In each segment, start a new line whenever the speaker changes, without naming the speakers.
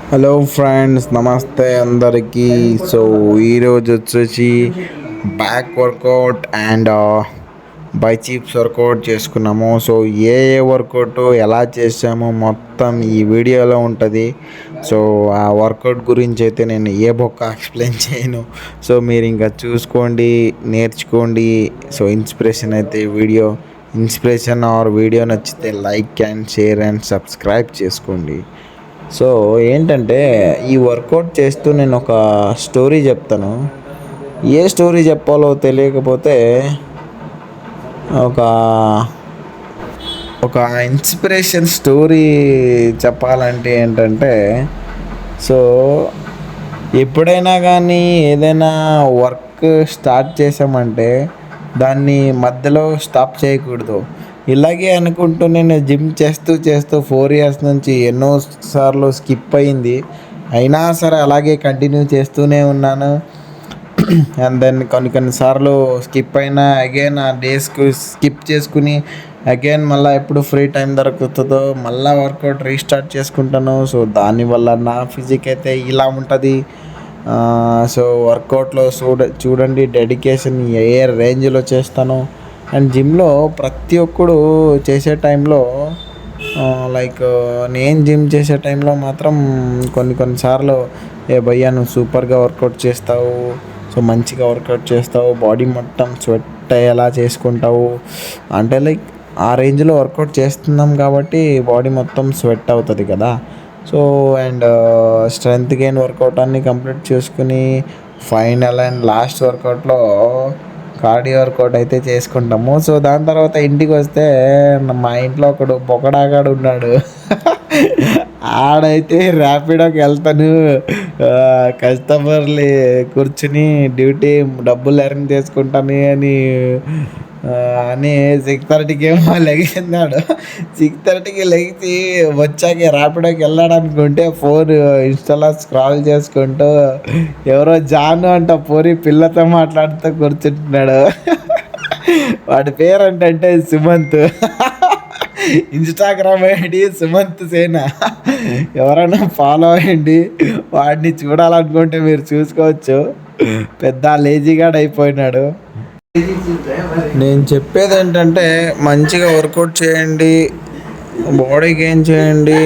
Hello friends, నమస్తే అందరికీ. So ఈరోజు వచ్చేసి బ్యాక్ వర్కౌట్ అండ్ బైచిప్స్ వర్కౌట్ చేసుకున్నాము. సో ఏ వర్కౌట్ ఎలా చేసామో మొత్తం ఈ వీడియోలో ఉంటుంది. సో ఆ వర్కౌట్ గురించి అయితే నేను ఏ బొక్క ఎక్స్ప్లెయిన్ చేయను. సో మీరు ఇంకా చూసుకోండి, నేర్చుకోండి. సో ఇన్స్పిరేషన్ ఆర్ వీడియో నచ్చితే like and share and subscribe చేసుకోండి. సో ఏంటంటే ఈ వర్కౌట్ చేస్తూ నేను ఒక స్టోరీ చెప్తాను. ఏ స్టోరీ చెప్పాలో తెలియకపోతే ఒక ఒక ఇన్స్పిరేషన్ స్టోరీ చెప్పాలంటే ఏంటంటే, సో ఎప్పుడైనా కానీ ఏదైనా వర్క్ స్టార్ట్ చేసామంటే దాన్ని మధ్యలో స్టాప్ చేయకూడదు. ఇలాగే అనుకుంటూ నేను జిమ్ చేస్తూ 4 ఇయర్స్ నుంచి ఎన్నో సార్లు స్కిప్ అయింది. అయినా సరే అలాగే కంటిన్యూ చేస్తూనే ఉన్నాను. అండ్ దెన్ కొన్నిసార్లు స్కిప్ అయినా అగైన్ ఆ డేస్కి స్కిప్ చేసుకుని అగైన్ మళ్ళీ ఎప్పుడు ఫ్రీ టైం దొరుకుతుందో మళ్ళీ వర్కౌట్ రీస్టార్ట్ చేసుకుంటాను. సో దానివల్ల నా ఫిజిక్ అయితే ఇలా ఉంటుంది. సో వర్కౌట్లో చూడండి డెడికేషన్ ఏ రేంజ్లో చేస్తాను. అండ్ జిమ్లో ప్రతి ఒక్కడు చేసే టైంలో లైక్ నేను జిమ్ చేసే టైంలో మాత్రం కొన్నిసార్లు ఏ భయ్యా నువ్వు సూపర్గా వర్కౌట్ చేస్తావు, సో మంచిగా వర్కౌట్ చేస్తావు, బాడీ మొత్తం స్వెట్ అయ్యేలా చేసుకుంటావు అంటే లైక్ ఆ రేంజ్లో వర్కౌట్ చేస్తున్నాం కాబట్టి బాడీ మొత్తం స్వెట్ అవుతుంది కదా. So and strength gain workout అన్నీ కంప్లీట్ చేసుకుని ఫైనల్ అండ్ లాస్ట్ వర్కౌట్లో కార్డియో వర్కౌట్ అయితే చేసుకుంటాము. సో దాని తర్వాత ఇంటికి వస్తే మా ఇంట్లో ఒకడు బొకడాగాడు ఉన్నాడు. ఆడైతే ర్యాపిడోకి వెళ్తాను, కస్టమర్లు కూర్చుని డ్యూటీ డబ్బులు ఎర్న్ చేసుకుంటాను అని 6:30కి ఏమో లెగిసినాడు. 6:30కి లెగిసి వచ్చాక ర్యాపిడోకి వెళ్ళాడు అనుకుంటే ఫోన్ ఇన్స్టాలో స్క్రాల్ చేసుకుంటూ ఎవరో జాను అంట పోరి పిల్లతో మాట్లాడుతూ కూర్చుంటున్నాడు. వాడి పేరు అంటే సుమంత్. ఇన్స్టాగ్రామ్ ఐడి సుమంత్ సేన. ఎవరైనా ఫాలో అయ్యండి, వాడిని చూడాలనుకుంటే మీరు చూసుకోవచ్చు. పెద్ద లేజీగాడ్ అయిపోయినాడు. నేను చెప్పేది ఏంటంటే మంచిగా వర్కౌట్ చేయండి, బాడీ గెయిన్ చేయండి,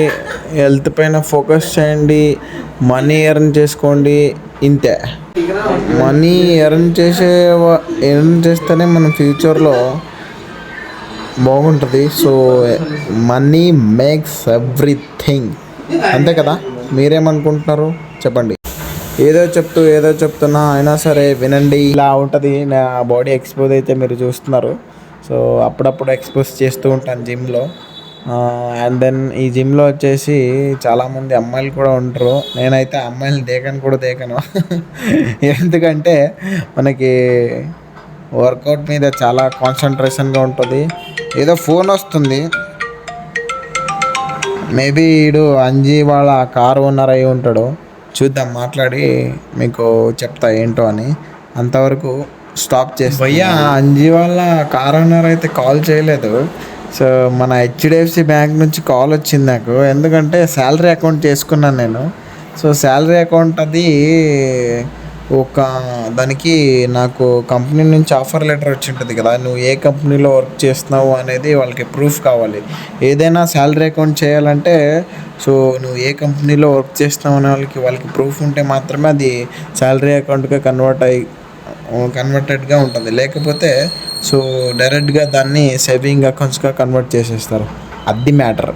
హెల్త్ పైన ఫోకస్ చేయండి, మనీ ఎర్న్ చేసుకోండి. ఇంతే. మనీ ఎర్న్ చేస్తేనే మనం ఫ్యూచర్లో బాగుంటుంది. సో మనీ మేక్స్ ఎవ్రీథింగ్, అంతే కదా. మీరేమనుకుంటున్నారు చెప్పండి. ఏదో చెప్తున్నా అయినా సరే వినండి. ఇలా ఉంటుంది నా బాడీ ఎక్స్పోజ్ అయితే మీరు చూస్తున్నారు. సో అప్పుడప్పుడు ఎక్స్పోజ్ చేస్తూ ఉంటాను జిమ్లో. అండ్ దెన్ ఈ జిమ్లో వచ్చేసి చాలామంది అమ్మాయిలు కూడా ఉంటారు. నేనైతే అమ్మాయిలు దేకను. ఎందుకంటే మనకి వర్కౌట్ మీద చాలా కాన్సన్ట్రేషన్గా ఉంటుంది. ఏదో ఫోన్ వస్తుంది, మేబీ వీడు అంజీ వాళ్ళ కారు ఓనర్ అయి ఉంటాడు. చూద్దాం, మాట్లాడి మీకు చెప్తా ఏంటో అని. అంతవరకు స్టాప్ చేసి భయ్యా అంజీ వాళ్ళ కార్ ఓనర్ అయితే కాల్ చేయలేదు. సో మన హెచ్డిఎఫ్సి బ్యాంక్ నుంచి కాల్ వచ్చింది నాకు. ఎందుకంటే శాలరీ అకౌంట్ చేసుకున్నాను నేను. సో శాలరీ అకౌంట్ అది దానికి నాకు కంపెనీ నుంచి ఆఫర్ లెటర్ వచ్చి ఉంటుంది కదా, నువ్వు ఏ కంపెనీలో వర్క్ చేస్తున్నావు అనేది వాళ్ళకి ప్రూఫ్ కావాలి. ఏదైనా శాలరీ అకౌంట్ చేయాలంటే సో నువ్వు ఏ కంపెనీలో వర్క్ చేస్తున్నావు అనే వాళ్ళకి ప్రూఫ్ ఉంటే మాత్రమే అది శాలరీ అకౌంట్గా కన్వర్టెడ్గా ఉంటుంది. లేకపోతే సో డైరెక్ట్గా దాన్ని సేవింగ్ అకౌంట్స్గా కన్వర్ట్ చేసేస్తారు. అది మ్యాటర్.